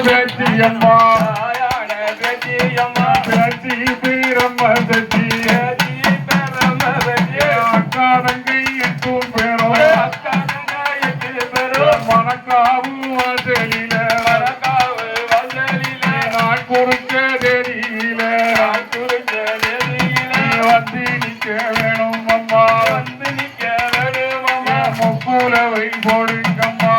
பேச்சியம்மா பேச்சி பிரம்ம சச்சி அக்கா தங்கை 8 பேரும் மணக்காவு வாசலில நான் குறிச்ச தேதியில வந்து நிக்க வேணும் அம்மா முக்குலவை போடுங்கம்மா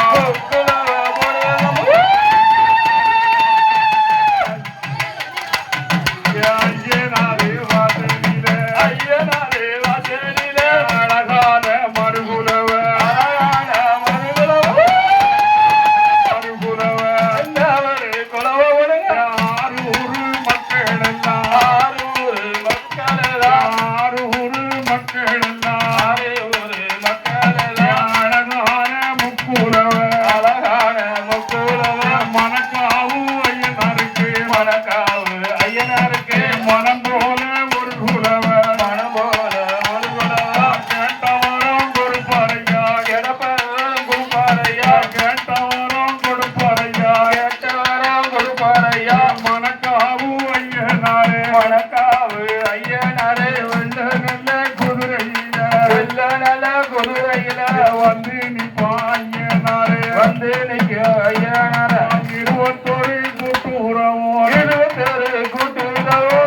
வந்து நிப்பாயனாரே வந்து நிக்க ஐயனாரே 21 கூட்டுறவோ 21 கூட்டுறவோ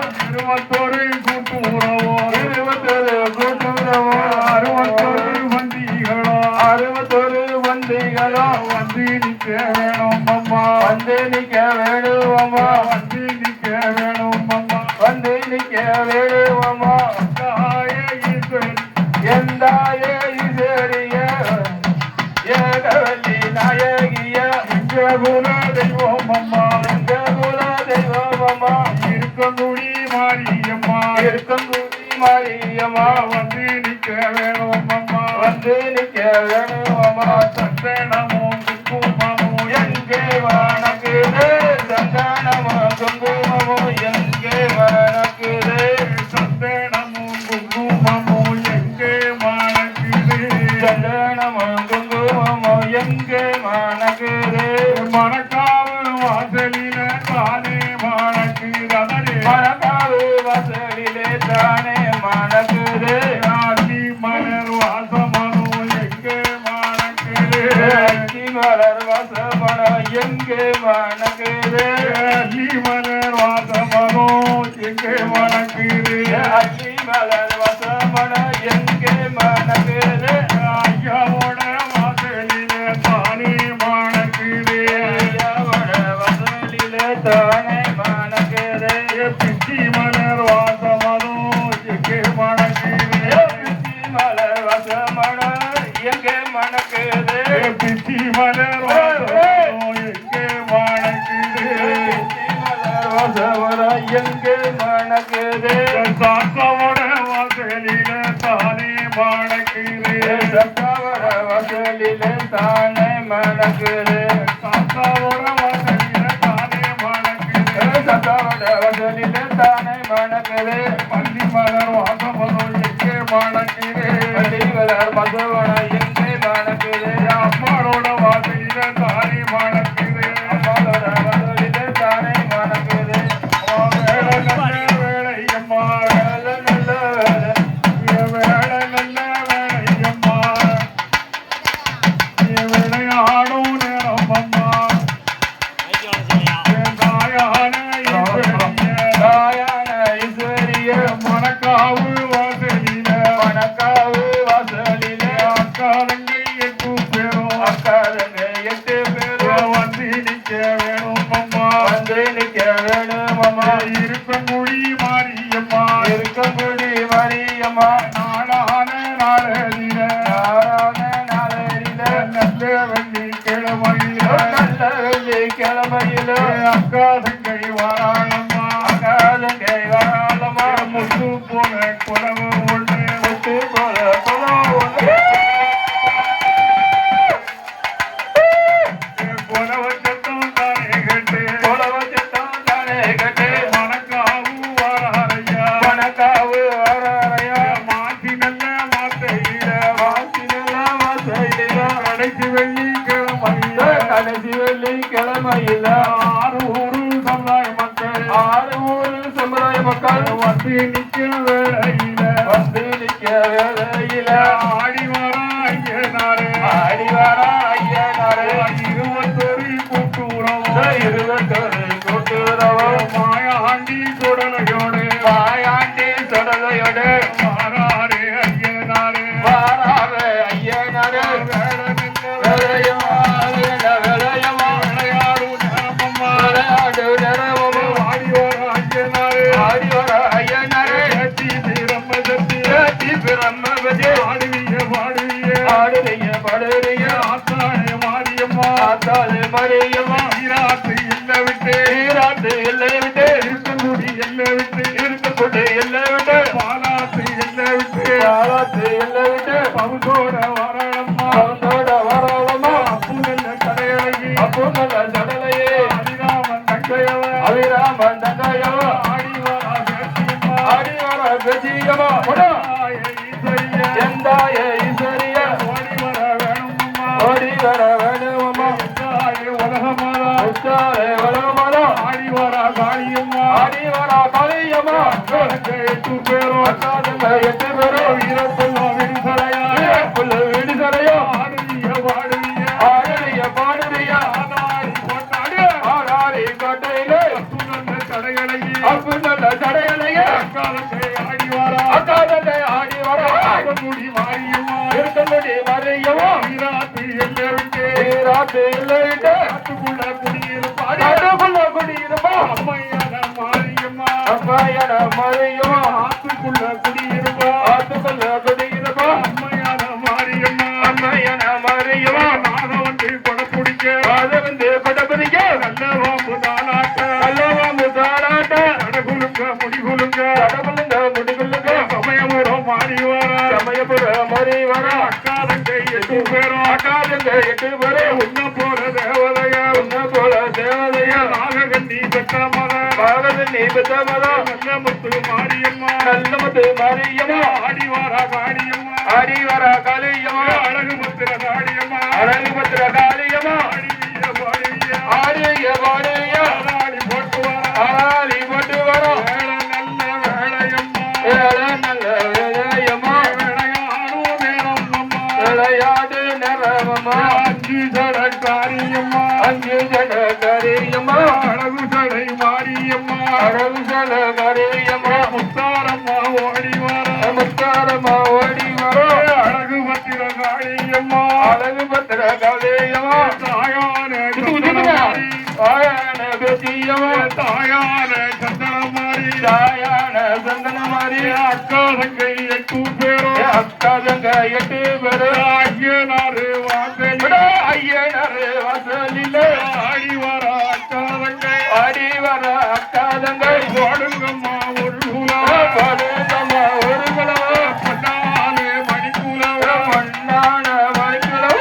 61 வண்டிகளோ 61 வண்டிகளோ வந்து நிக்க வேணும் அம்மா வந்து நிக்க வேணும் அம்மா வந்து நிக்க வேணும் அம்மா வந்து நிக்க வேணும் அம்மா எந்தாயே குல தெய்வம் அம்மா எங்க குல தெய்வம் அம்மா இருக்கங்குடி மாரியம்மா இருக்கங்குடி மாரியம்மா வந்து நிக்க வேணும் அம்மா வந்து நிக்க வேணும் அம்மா சந்தனமும் குங்குமமும் எங்கே வணக்குது சந்தனமும் குங்குமமும் எங்கே வணக்குது சந்தனமும் குங்குமமும் எங்கே மணக்குது சந்தனமும் குங்குமமும் எங்கே மணக்குது மணக்காவு வாசலில தானே மணக்குதே மணக்காவு வாசலிலே தானே மணக்குது ஆட்சி மலர் வாசமனோ எங்கே மணக்குது ஆட்சி மலர் வாசமனோ எங்கே மணக்குது ஆட்சி மலர் வாசமனோ எங்கே மணக்குது ஆட்சி மலர் வாசமனோ எங்கே மணக்குது ஐயாவோட வாசலிலே தானே மணக்குது தானே மணக்குது பிச்சி மலர் வாசமனோ எங்கே மணக்குது பிச்சி மலர் வாசமனோ எங்கே மணக்குது பிச்சி மலர் வாசமனோ எங்கே மணக்குது பிச்சி மலர் வாசமனோ எங்கே மணக்குது சாக்காவோட வாசலில தானே மணக்குது சாக்காவோட வாசலில தானே மணக்குது சாக்காவோட பள்ளி மலர் வாசமனோ எங்கே மணக்குது பள்ளி மலர் வாசமனோ எங்கே மணக்குது அம்மாளோட வாசலில தானே மணக்குது அம்மாளோட வாசலில தானே மணக்குது வேலை நல்ல வேலையம்மா வேலை நல்ல வேலை நல்ல வேலையம்மா விளையாடும் நேரம் அம்மா மணக்காவு வாசலில மணக்காவு வாசலில அக்காதங்கை 8 பேரும் வந்து நிக்க வேணும் அம்மா வந்து நிக்க வேணும் அம்மா இருக்கங்குடி மாரியம்மா இருக்கங்குடி மாரியம்மா நாளான நாளில நல்ல வெள்ளிக்கிழமையில நல்ல வெள்ளிக்கிழமையில அக்காதங்கை வாராளம்மா அக்காதங்கை வாராளம்மா முத்து போல குலவு ஒன்று முத்து போல குலவு ஒன்று குலவு சத்தம் தானே கட்டு குலவு சத்தம் தானே கட்டு மணக்காவு வாராரையா மணக்காவு வாராரையா மாசி நல்ல வார்த்தையில கடைசி வெள்ளிக்கிழமையில நிக்க வேளையில வந்து நிக்க வேளையில ஆடி வர ஐயனாரே ஆடி வர ஐயனாரே 21 கூட்டுறவு 21 கூட்டுறவு மாயாண்டி சுடலையோடு மாயாண்டி சுடலையோடு வாராரே ஐயனாரே வாராரே ஐயனாரே வேலையம்மா வேலையம்மா விளையாடு நேரமம்மா விளையாடு நேரமம்மா ஆடி வர ஐயனாரே ஆடி வர ஐயனாரே ஏத்தி பிரம்மதத்தி ஏத்தி பிரம்மபதி ஆடுவிய பாடுவிய ஆடுறிய படுறிய ஆத்தாளே மாரியம்மா ஆத்தாளே மரியம்மா ஈராத்து இல்ல விட்டு ஈராத்து எல்லை விட்டு இருக்கங்குடி எல்ல விட்டு இருக்கக்கூடிய எல்லை விட்டு பாலாத்து எல்ல விட்டு பாலாத்து எல்லை விட்டு பவுதோட வரளம்மா அவனோட வரவமா அப்பு நல்ல கடையழகி அப்போ நல்ல சடலையே அரிராமன் தங்கையவ அபிராமன் தங்கையவா ஆடி வர பேச்சியம்மா ஆடி வர கஜியமா ஈஸ்வரிய எந்தாய ஈஸ்வரிய ஓடி வர வேணுமம்மா ஓடி வர வேணுமம்மா எந்தாயே உலகமாதா உச்சாரே வளமலா ஆடி வர காளியம்மா ஆடி வர காளியம்மா அக்காலங்க 8 பேரும் அக்காதங்க 8 பேரும் வீரப்பெல்லாம் விரிசலையா புல்லு விடுதலையோ ஆடுவிய பாடுவிய ஆடிய பாடுறிய ஆதாரி போட்டாடு ஆடாரி கோட்டையிலே சுனந்த தடையழகி அப்பு நல்ல சடையலையே அக்காலங்க ஆடி வர அக்காதங்க ஆடி வர முடி மாரியம்மா இருக்கமுடி மறையவோ வீராத்து எல்லை விட்டு ராத்து இல்லை விட்டு காட்டுக்குள்ள குடியிருப்பாடு காட்டுக்குள்ள குடியிருப்பா அம்மையான மாரியம்மா அப்பாயன மறையவோ ஆத்துக்குள்ள குடியிருப்பா ஆத்துக்குள்ள குடியிருப்பா அம்மையான மாரியம்மா அம்மையன மறையவோ நாக வந்து கொடை பிடிக்க அது வந்து கொடபதிக்க நல்ல வாம்பு தாளாட்ட நல்லவாம்பு தாளாட்ட கடகுலுங்க முடிகுலுங்க கடவுளுங்க முடிகுள்ளுங்க சமயபுரம் மாறி வர சமயபுர மறி வர அக்காதங்க 8 பேரும் அக்காதங்க 8 பேரும் உன்ன போல தேவதையா உன்ன போல தேவதையா நாககண்ணி பெற்ற மத பாரத நீ பெற்றமதா நல்ல முத்து மாரியம்மா நல்ல மது மரியமா ஆடி வர காளியம்மா ஆடி வர காளியம்மா அழகு முத்திர காளியம்மா அழகு பத்திர காளியம்மா ஆடிவிய பாடிவிய ஆடிய பாடிய ஆடி போட்டு வர ஆடி போட்டு வரும் வேள நல்ல வேளையம்மா ஏழ நல்ல வேலையம்மா விளையாடும் நேரம் அம்மா விளையாடு நிறமம்மா அஞ்சு சட காரியம்மா அஞ்சு ஜட கரியம்மா அழகு சடை மாரியம்மா அழகு ஜட கரியம்மா முத்தாரம்மா ஓடி வர முத்தாரம்மா ஓடி வரும் அழகு பத்திர காளியம்மா அழகு பத்திர காளியம்மா தாயான சந்தனமாரி ஆயான பேச்சியம்மா தாயான சந்தனமாரி தாயான சந்தனமாரி அக்கா தங்கை 8 பேரும் அக்காதங்க 8 பேரும் ஐயனாரு வாசல் ஐயனரு வாசலிலே ஆடி வர அக்கா தங்கை ஆடி வர அக்காதங்க போடுங்கம்மா ஒரு குலா படுங்கம்மா ஒரு குலவ பொன்னாலே மணிக்குலவ மண்ணான மணிக்குலவ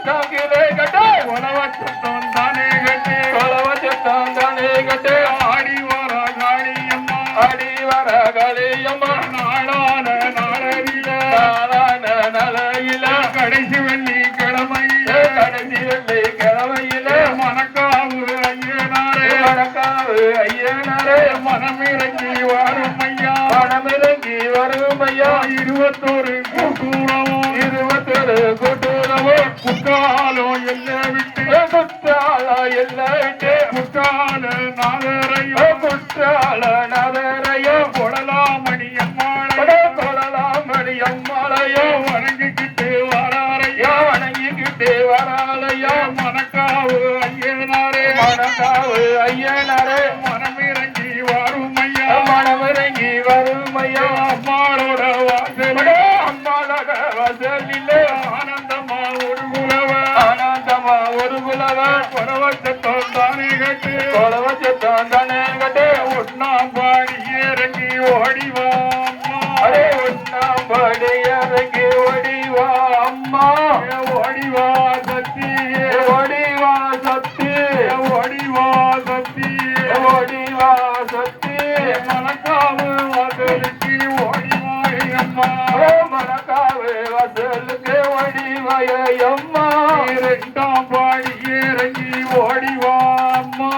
தாங்கிலே கட்டு உலவ சத்தம் தானே கட்டி கொலவ சத்தம் தானே கட்டு ஆடி வர காளியம்மா ஆடி வர காளியம்மா நாளான நாளறில நாளான நலையில கடைசி வெள்ளி கிழமையில கடைசி வெள்ளி கிழமையில மணக்காவு ஐயனாரே வணக்காவு ஐயனாரே மனமிறங்கி வரும் ஐயா மனமிறங்கி வரும் ஐயா 21 கூட்டுறவும் 21 கூட்டுறவு குற்றாலம் எல்லை விட்டு குற்றால எல்லை விட்டு குற்றால நாதரையோ குற்றால நகரையோ கொடலாமணி அம்மாளையோ கொடலாமணி அம்மாளையோ வணங்கிக்கிட்டு வராரையோ வணங்கிக்கிட்டு வராலையோ மணக்காவு ஐயனாரே மணக்காவு ஐயனாரே மனமிறங்கி வரும் ஐயா மனமிறங்கி வரும் ஐயா அம்மாளோட வாசல் அம்மாளோட வாசலிலே ஆனந்தமா ஒரு குலவ ஆனந்தமா ஒரு குலவ பரவச்சத்தம் தானே கட்டு கொலவச்சத்தான் தானே கட்டு ஒன்னாம் பாடி இறங்கி ஓடிவா அரே ஒன்னாம் படி இறங்கி ஓடிவா அம்மா ஓடிவா சக்தி ஓடிவா சக்தி ஓடிவா சக்தி ஓடிவா சக்தி மணக்காவு வாசலுக்கு ஓடிவாய் அம்மா மணக்காவு வாசலுக்கு ஓடிவாய அம்மா 2ஆம் பாடி இறங்கி ஓடிவா அம்மா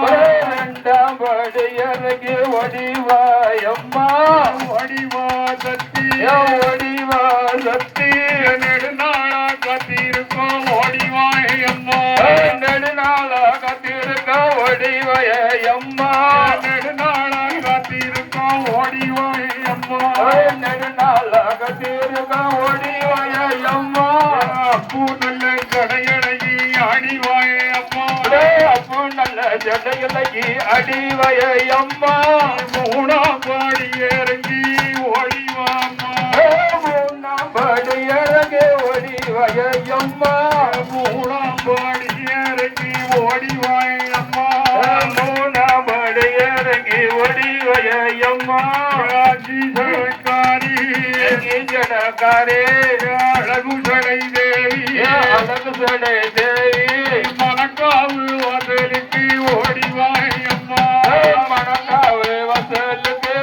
ஓடிவா சக்தி நெடுநாளா காத்திருக்கோம் ஓடிவாய் அம்மா நெடுநாளா காத்திருக்க ஓடிவாய அம்மா நெடுநாளா காத்திருக்கோம் ஓடிவாய் அம்மா நெடுநாளா காத்திருக்க ஓடிவாய அம்மா அப்பு நல்ல கடையடகி ஆடிவாய் அம்மா அப்போ நல்ல ஜடையலகி அடிவய அம்மா மூணாம் பாடி இறங்கி ஓடிவாம்மா மூணாம் படியழகே ஓடிவய அம்மா மூணாம் பாடி இறங்கி ஓடிவாய் அம்மா மூணாம் படியழகி ஓடிவய அம்மா ராஜி சரக்காரி ஜனகாரே அழகு சடை தேவி அழகு சடை தேவி மணக்காவு வாசலுக்கு ஓடிவாய் அம்மா மணக்காவு வசலுக்கு